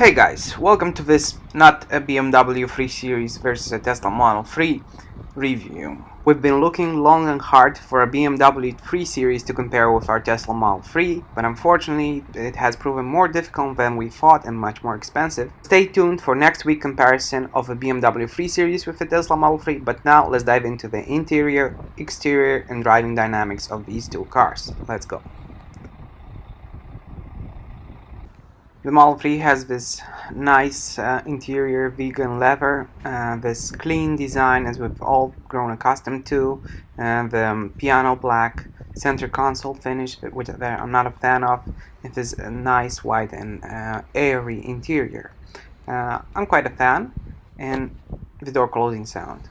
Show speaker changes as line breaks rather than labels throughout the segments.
Hey guys, welcome to this not a BMW 3 Series versus a Tesla Model 3 review. We've been looking long and hard for a BMW 3 Series to compare with our Tesla Model 3, but unfortunately it has proven more difficult than we thought and much more expensive. Stay tuned for next week's comparison of a BMW 3 Series with the Tesla Model 3, but now let's dive into the interior, exterior and driving dynamics of these two cars. Let's go. The Model 3 has this nice interior vegan leather, this clean design as we've all grown accustomed to, the piano black center console finish, which I'm not a fan of. It is a nice wide and airy interior. I'm quite a fan, and the door closing sound.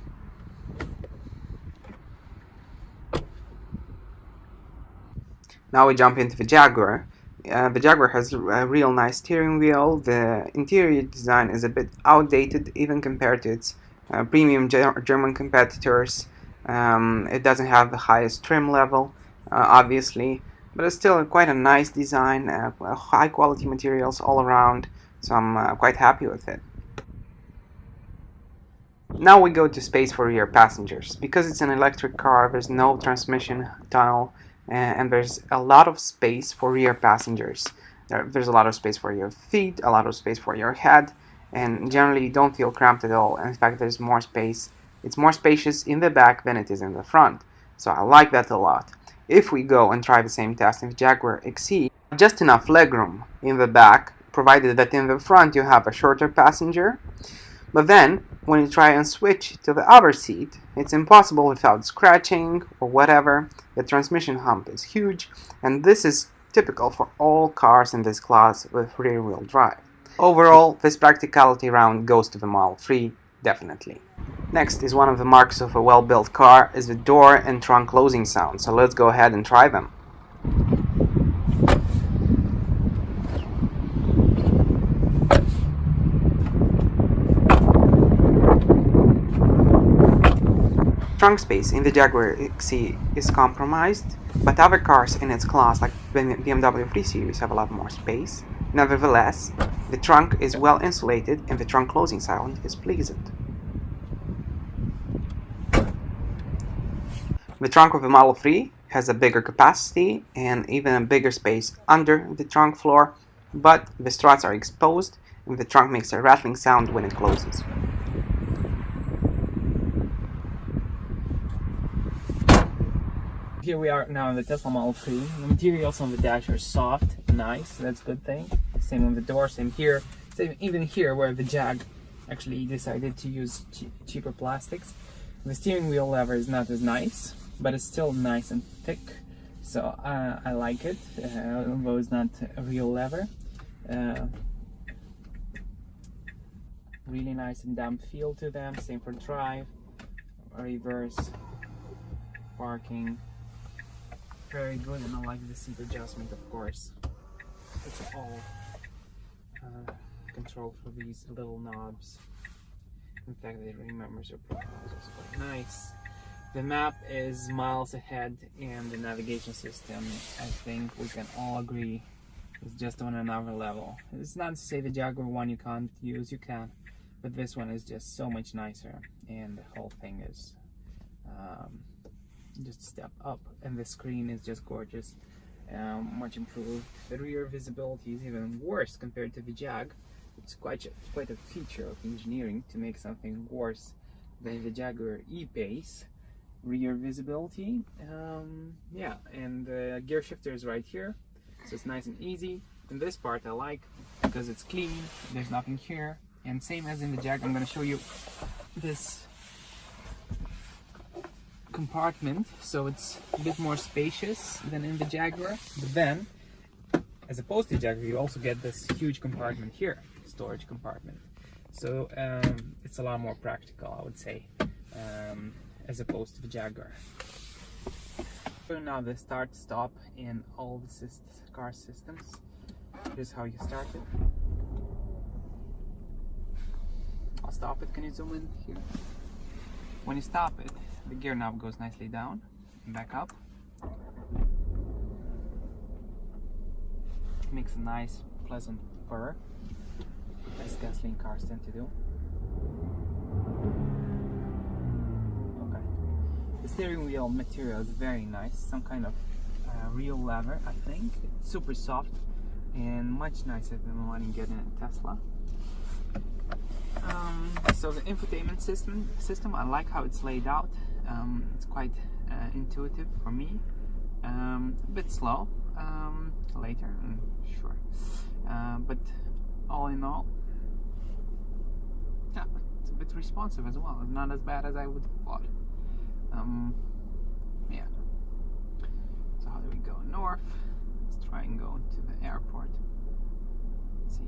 Now we jump into the Jaguar. The Jaguar has a real nice steering wheel. The interior design is a bit outdated even compared to its premium German competitors. It doesn't have the highest trim level, obviously, but it's still quite a nice design, high quality materials all around, so I'm quite happy with it. Now we go to space for rear passengers. Because it's an electric car, there's no transmission tunnel, and there's a lot of space for rear passengers. There's a lot of space for your feet, a lot of space for your head, and generally you don't feel cramped at all. In fact, there's more space. It's more spacious in the back than it is in the front, so I like that a lot. If we go and try the same test in the Jaguar XE, just enough legroom in the back, provided that in the front you have a shorter passenger. But then, when you try and switch to the other seat, it's impossible without scratching or whatever. The transmission hump is huge, and this is typical for all cars in this class with rear-wheel drive. Overall, this practicality round goes to the Model 3, definitely. Next is one of the marks of a well-built car is the door and trunk closing sound, so let's go ahead and try them. Trunk space in the Jaguar XE is compromised, but other cars in its class like BMW 3 Series have a lot more space. Nevertheless, the trunk is well insulated and the trunk closing sound is pleasant. The trunk of the Model 3 has a bigger capacity and even a bigger space under the trunk floor, but the struts are exposed and the trunk makes a rattling sound when it closes.
Here we are now in the Tesla Model 3. The materials on the dash are soft, nice, that's a good thing. Same on the door, same here, same even here where the Jag actually decided to use cheaper plastics. The steering wheel lever is not as nice, but it's still nice and thick, so I like it, although it's not a real lever. Really nice and damp feel to them, same for drive, reverse, parking. Very good, and I like the seat adjustment, of course. It's all controlled through these little knobs. In fact, it remembers your profile, it's quite nice. The map is miles ahead, and the navigation system, I think we can all agree, is just on another level. It's not to say the Jaguar one you can't use, you can, but this one is just so much nicer, and the whole thing is just a step up, and the screen is just gorgeous, much improved. The rear visibility is even worse compared to the Jag. It's quite a feature of engineering to make something worse than the Jaguar E-Pace. Rear visibility, yeah, and the gear shifter is right here, so it's nice and easy. And this part I like because it's clean, there's nothing here, and same as in the Jag, I'm going to show you this compartment, so it's a bit more spacious than in the Jaguar, but then as opposed to Jaguar you also get this huge compartment here, storage compartment, so it's a lot more practical, I would say, as opposed to the Jaguar. So now the start, stop in all the car systems. Here's how you start it. I'll stop it. Can you zoom in here? When you stop it, the gear knob goes nicely down and back up. Makes a nice, pleasant purr. gasoline cars tend to do. Okay. The steering wheel material is very nice, some kind of real leather, I think. It's super soft and much nicer than the one you get in a Tesla. So the infotainment system, I like how it's laid out. It's quite intuitive for me. A bit slow later, sure. But all in all, yeah, it's a bit responsive as well. It's not as bad as I would have thought. Yeah. So how do we go north? Let's try and go to the airport. Let's see.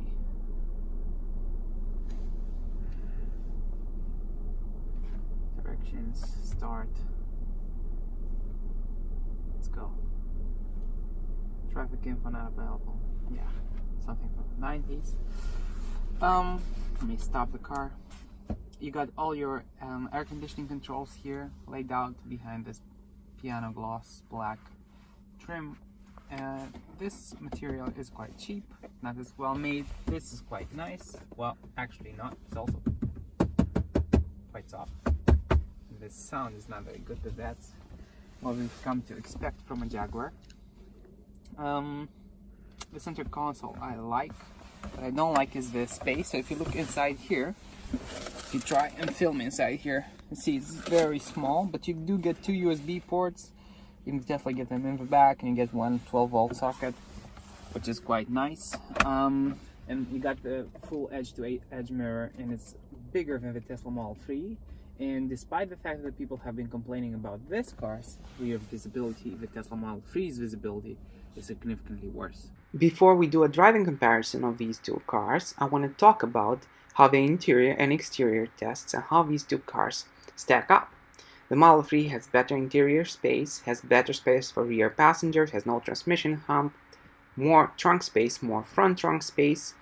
Directions, start. Let's go. Traffic info not available. Yeah, something from the 90s. Let me stop the car. You got all your air conditioning controls here laid out behind this piano gloss black trim. This material is quite cheap, not as well made. This is quite nice. Well, actually not. It's also quite soft. And this sound is not very good, but that's what we've come to expect from a Jaguar. The center console I like. What I don't like is the space. So if you look inside here, if you try and film inside here, you see it's very small, but you do get 2 USB ports. You can definitely get them in the back, and you get one 12-volt socket, which is quite nice. And you got the full edge-to-edge mirror, and it's bigger than the Tesla Model 3. And despite the fact that people have been complaining about this car's rear visibility, the Tesla Model 3's visibility is significantly worse.
Before we do a driving comparison of these two cars, I want to talk about how the interior and exterior tests and how these two cars stack up. The Model 3 has better interior space, has better space for rear passengers, has no transmission hump, more trunk space, more front trunk space,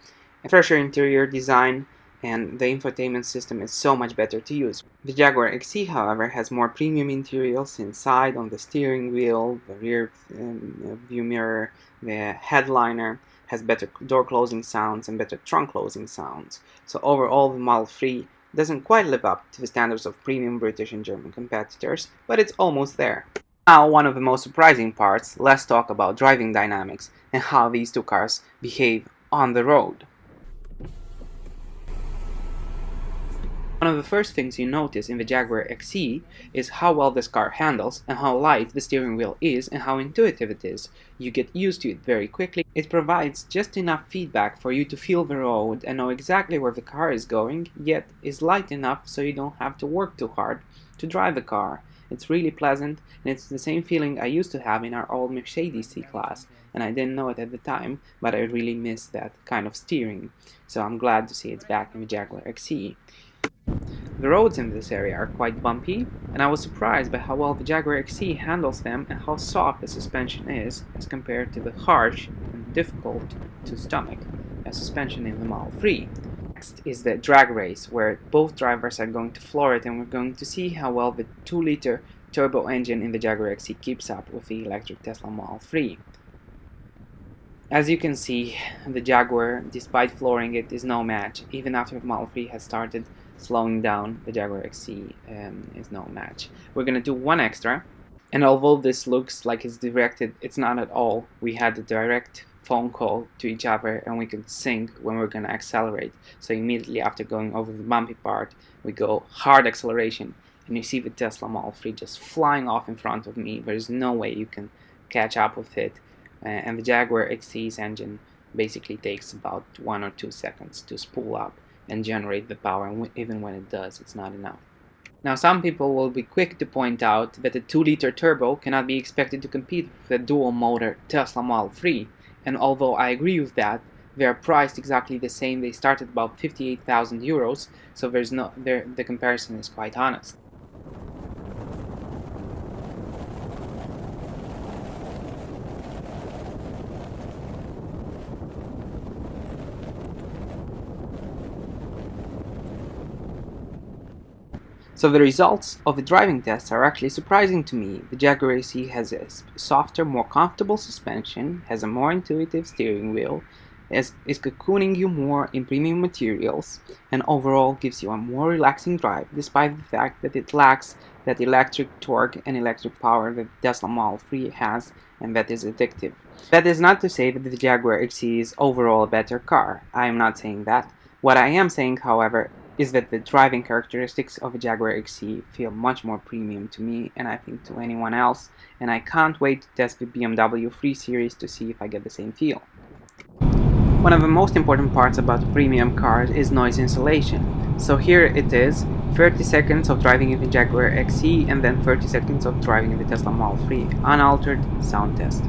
a fresher interior design, and the infotainment system is so much better to use. The Jaguar XE, however, has more premium interiors inside on the steering wheel, the rear view mirror, the headliner, has better door closing sounds and better trunk closing sounds. So overall, the Model 3 doesn't quite live up to the standards of premium British and German competitors, but it's almost there. Now, one of the most surprising parts, let's talk about driving dynamics and how these two cars behave on the road. One of the first things you notice in the Jaguar XE is how well this car handles and how light the steering wheel is and how intuitive it is. You get used to it very quickly. It provides just enough feedback for you to feel the road and know exactly where the car is going, yet is light enough so you don't have to work too hard to drive the car. It's really pleasant, and it's the same feeling I used to have in our old Mercedes C-Class, and I didn't know it at the time, but I really missed that kind of steering. So I'm glad to see it's back in the Jaguar XE. The roads in this area are quite bumpy, and I was surprised by how well the Jaguar XE handles them and how soft the suspension is as compared to the harsh and difficult to stomach suspension in the Model 3. Next is the drag race, where both drivers are going to floor it, and we're going to see how well the 2-liter turbo engine in the Jaguar XE keeps up with the electric Tesla Model 3. As you can see, the Jaguar, despite flooring it, is no match. Even after the Model 3 has started slowing down, the Jaguar XE is no match. We're going to do one extra, and although this looks like it's directed, it's not at all. We had a direct phone call to each other, and we can sync when we're going to accelerate. So immediately after going over the bumpy part, we go hard acceleration, and you see the Tesla Model 3 just flying off in front of me. There's no way you can catch up with it, and the Jaguar XE's engine basically takes about 1 or 2 seconds to spool up and generate the power, and even when it does, it's not enough. Now, some people will be quick to point out that a 2-liter turbo cannot be expected to compete with the dual-motor Tesla Model 3, and although I agree with that, they are priced exactly the same. They start at about 58,000 euros, so the comparison is quite honest. So the results of the driving tests are actually surprising to me. The Jaguar XE has a softer, more comfortable suspension, has a more intuitive steering wheel, is cocooning you more in premium materials and overall gives you a more relaxing drive, despite the fact that it lacks that electric torque and electric power that Tesla Model 3 has, and that is addictive. That is not to say that the Jaguar XE is overall a better car. I am not saying that. What I am saying, however, is that the driving characteristics of a Jaguar XE feel much more premium to me, and I think to anyone else, and I can't wait to test the BMW 3 Series to see if I get the same feel. One of the most important parts about premium cars is noise insulation. So here it is, 30 seconds of driving in the Jaguar XE and then 30 seconds of driving in the Tesla Model 3, unaltered sound test.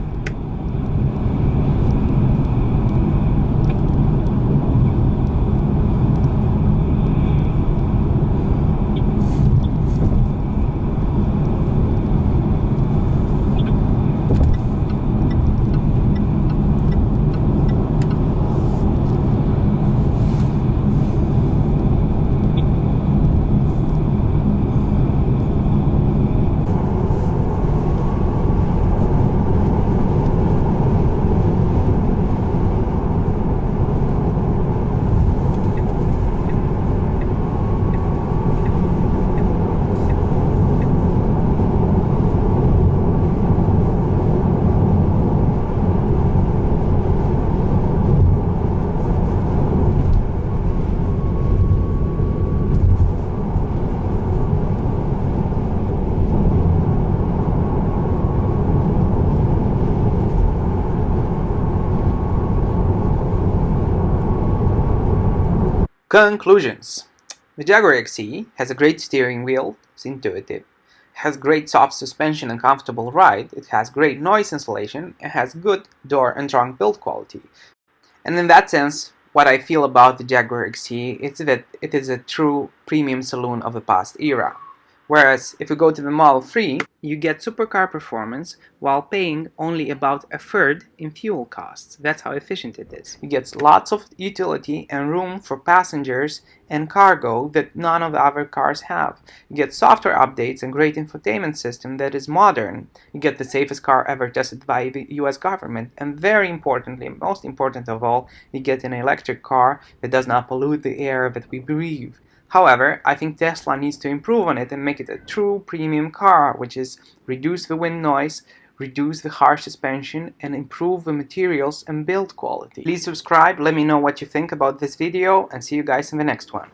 Conclusions. The Jaguar XE has a great steering wheel, it's intuitive, has great soft suspension and comfortable ride, it has great noise insulation, and has good door and trunk build quality. And in that sense, what I feel about the Jaguar XE is that it is a true premium saloon of the past era. Whereas, if you go to the Model 3, you get supercar performance while paying only about a third in fuel costs. That's how efficient it is. You get lots of utility and room for passengers and cargo that none of the other cars have. You get software updates and great infotainment system that is modern. You get the safest car ever tested by the US government. And very importantly, most important of all, you get an electric car that does not pollute the air that we breathe. However, I think Tesla needs to improve on it and make it a true premium car, which is reduce the wind noise, reduce the harsh suspension, and improve the materials and build quality. Please subscribe, let me know what you think about this video, and see you guys in the next one.